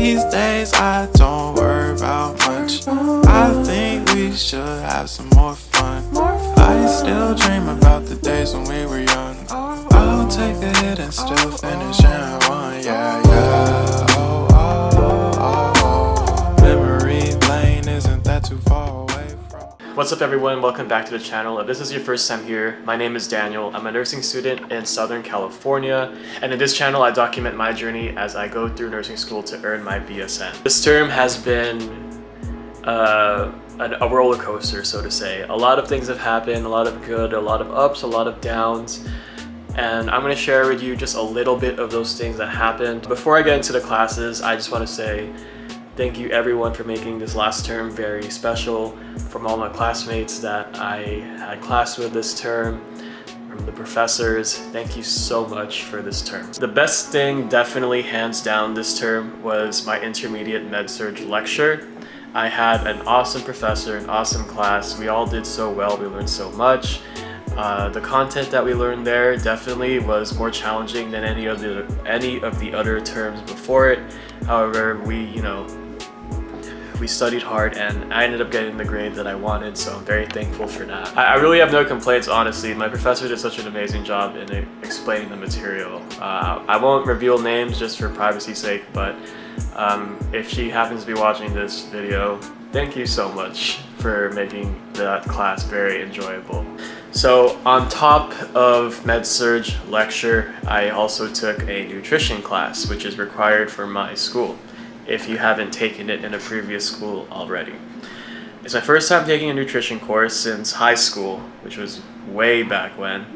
These days I don't worry about much. I think we should have some more fun. I still dream about the days when we were young. I'll take a hit and still finish in one. Yeah, yeah. Oh, oh, oh, oh. Memory lane isn't that too far away from. What's up everyone, welcome back to the channel. If this is your first time here, my name is Daniel. I'm a nursing student in Southern California, and in this channel I document my journey as I go through nursing school to earn my BSN. This term has been a roller coaster, so to say. A lot of things have happened, a lot of good, a lot of ups, a lot of downs, and I'm going to share with you just a little bit of those things that happened. Before I get into the classes, I just want to say thank you everyone for making this last term very special. From all my classmates that I had class with this term, from the professors, thank you so much for this term. The best thing, definitely hands down this term, was my Intermediate Med Surg lecture. I had an awesome professor, an awesome class. We all did so well, we learned so much. The content that we learned there definitely was more challenging than any of the other terms before it. However, we studied hard and I ended up getting the grade that I wanted, so I'm very thankful for that. I really have no complaints, honestly. My professor did such an amazing job in explaining the material. I won't reveal names just for privacy's sake, but if she happens to be watching this video, thank you so much for making that class very enjoyable. So on top of Med Surg lecture, I also took a nutrition class, which is required for my school, if you haven't taken it in a previous school already. It's my first time taking a nutrition course since high school, which was way back when,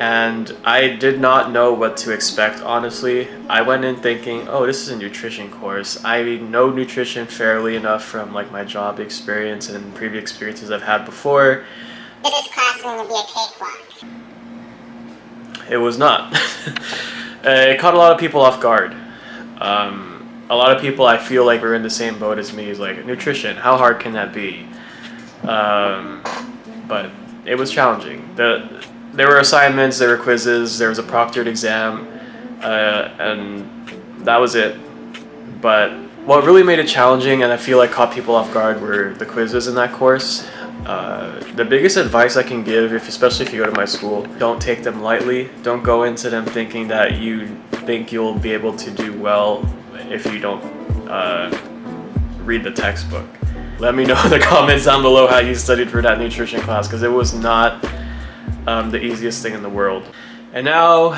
and I did not know what to expect, honestly. I went in thinking, oh, this is a nutrition course. I know nutrition fairly enough from like my job experience and previous experiences I've had before. This class is going to be a cakewalk. It was not. It caught a lot of people off guard. A lot of people, I feel like, were in the same boat as me. It's like, nutrition, how hard can that be? But it was challenging. There were assignments, there were quizzes, there was a proctored exam, and that was it. But what really made it challenging, and I feel like caught people off guard, were the quizzes in that course. The biggest advice I can give, especially if you go to my school, don't take them lightly. Don't go into them thinking that you think you'll be able to do well if you don't read the textbook. Let me know in the comments down below how you studied for that nutrition class, because it was not the easiest thing in the world. And now,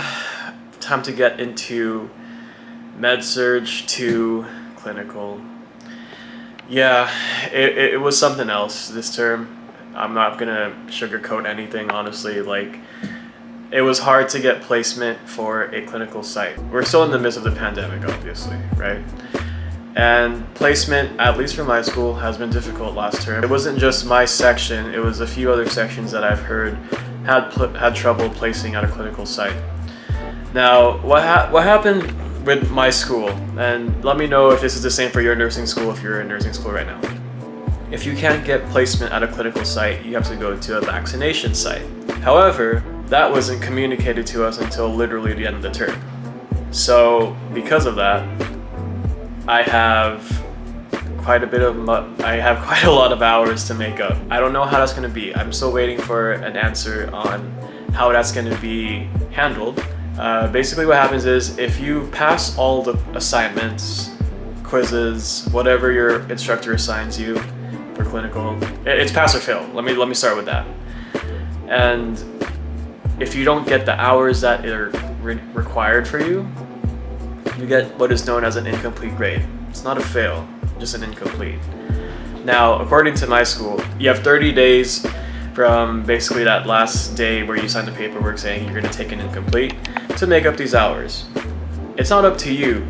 time to get into Med Surg to clinical. Yeah, it was something else this term. I'm not gonna sugarcoat anything, honestly. Like, it was hard to get placement for a clinical site. We're still in the midst of the pandemic, obviously, right? And placement, at least for my school, has been difficult last term. It wasn't just my section, it was a few other sections that I've heard had trouble placing at a clinical site. Now, what happened with my school, and let me know if this is the same for your nursing school if you're in nursing school right now. If you can't get placement at a clinical site, you have to go to a vaccination site. However, that wasn't communicated to us until literally the end of the term. So because of that, I have quite a lot of hours to make up. I don't know how that's going to be. I'm still waiting for an answer on how that's going to be handled. Basically what happens is, if you pass all the assignments, quizzes, whatever your instructor assigns you for clinical, it's pass or fail. Let me start with that. And if you don't get the hours that are required for you, you get what is known as an incomplete grade. It's not a fail, just an incomplete. Now, according to my school, you have 30 days from basically that last day where you sign the paperwork saying you're going to take an incomplete to make up these hours. It's not up to you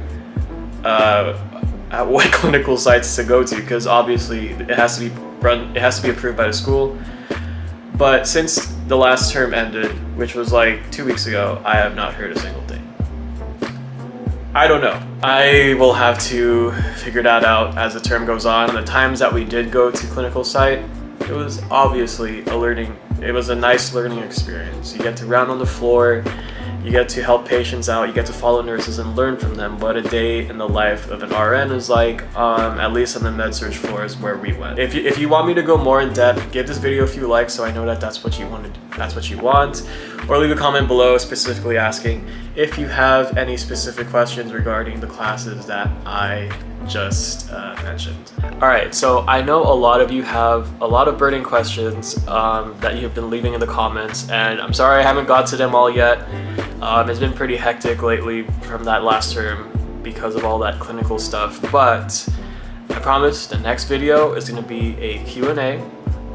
at what clinical sites to go to, because obviously it has to be approved by the school. But since the last term ended, which was like 2 weeks ago, I have not heard a single thing. I don't know. I will have to figure that out as the term goes on. The times that we did go to clinical site, it was obviously it was a nice learning experience. You get to round on the floor, You get to help patients out, you get to follow nurses and learn from them what a day in the life of an RN is like, at least on the med surg floors where we went. If you want me to go more in depth, give this video a few likes so I know that that's what you want, or leave a comment below specifically asking if you have any specific questions regarding the classes that I just mentioned. Alright, so I know a lot of you have a lot of burning questions that you've been leaving in the comments, and I'm sorry I haven't got to them all yet. It's been pretty hectic lately from that last term because of all that clinical stuff, but I promise the next video is going to be a Q&A.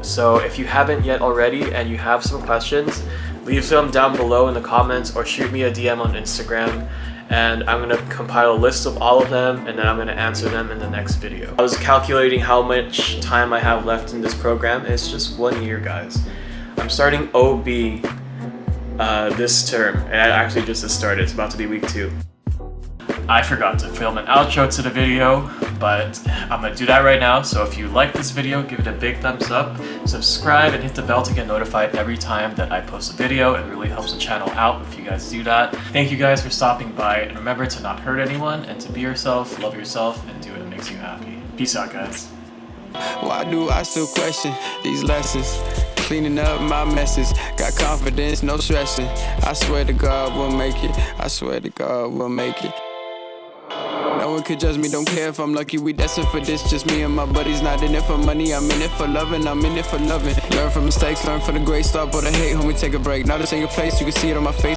So if you haven't yet already and you have some questions, leave them down below in the comments or shoot me a DM on Instagram, and I'm going to compile a list of all of them and then I'm going to answer them in the next video. I was calculating how much time I have left in this program. It's just 1 year, guys. I'm starting OB this term, and I actually just started. It's about to be week 2. I forgot to film an outro to the video, but I'm gonna do that right now. So if you like this video, give it a big thumbs up, subscribe, and hit the bell to get notified every time that I post a video. It really helps the channel out if you guys do that. Thank you guys for stopping by, and remember to not hurt anyone, and to be yourself, love yourself, and do what makes you happy. Peace out, guys. Why do I still question these lessons? Cleaning up my messes, got confidence, no stressing. I swear to God we'll make it, I swear to God we'll make it. No one could judge me, don't care if I'm lucky, we destined for this. Just me and my buddies, not in it for money, I'm in it for loving, I'm in it for loving. Learn from mistakes, learn from the great, stop or the hate, homie, take a break. Now this ain't your place, you can see it on my face.